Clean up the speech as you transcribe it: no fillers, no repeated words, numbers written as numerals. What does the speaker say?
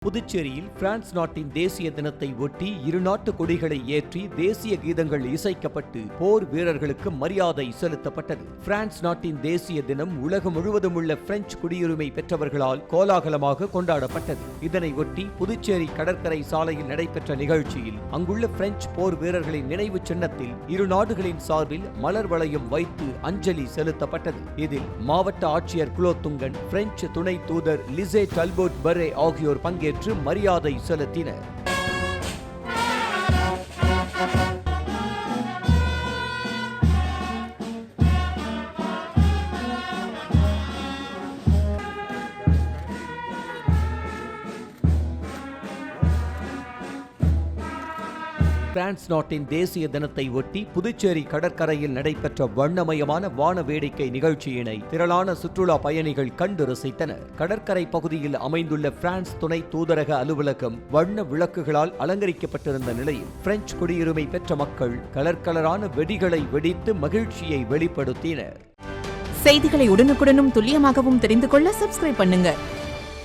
புதுச்சேரியில் பிரான்ஸ் நாட்டின் தேசிய தினத்தை ஒட்டி இரு நாட்டு கொடிகளை ஏற்றி தேசிய கீதங்கள் இசைக்கப்பட்டு போர் வீரர்களுக்கு மரியாதை செலுத்தப்பட்டது. பிரான்ஸ் நாட்டின் தேசிய தினம் உலகம் முழுவதும் உள்ள பிரெஞ்சு குடியுரிமை பெற்றவர்களால் கோலாகலமாக கொண்டாடப்பட்டது. இதனை ஒட்டி புதுச்சேரி கடற்கரை சாலையில் நடைபெற்ற நிகழ்ச்சியில் அங்குள்ள பிரெஞ்சு போர் வீரர்களின் நினைவு சின்னத்தில் இரு நாடுகளின் சார்பில் மலர் வளையம் வைத்து அஞ்சலி செலுத்தப்பட்டது. இதில் மாவட்ட ஆட்சியர் குலோத்துங்கன், பிரெஞ்சு துணை தூதர் லிசே டல்போட் பரே ஆகியோர் பங்கேற்று மரியாதை செலுத்தினர். பிரான்ஸ் நாட்டின் தேசிய தினத்தை ஒட்டி புதுச்சேரி கடற்கரையில் நடைபெற்ற வண்ணமயமான வான வேடிக்கை நிகழ்ச்சியினை திரளான சுற்றுலா பயணிகள் கண்டு ரசித்தனர். கடற்கரை பகுதியில் அமைந்துள்ள பிரான்ஸ் துணை தூதரக அலுவலகம் வண்ண விளக்குகளால் அலங்கரிக்கப்பட்டிருந்த நிலையில் பிரெஞ்சு குடியுரிமை பெற்ற மக்கள் கலர்கலரான வெடிகளை வெடித்து மகிழ்ச்சியை வெளிப்படுத்தினர். செய்திகளை உடனுக்குடனும் துல்லியமாகவும் தெரிந்து கொள்ள சப்ஸ்கிரைப் பண்ணுங்க.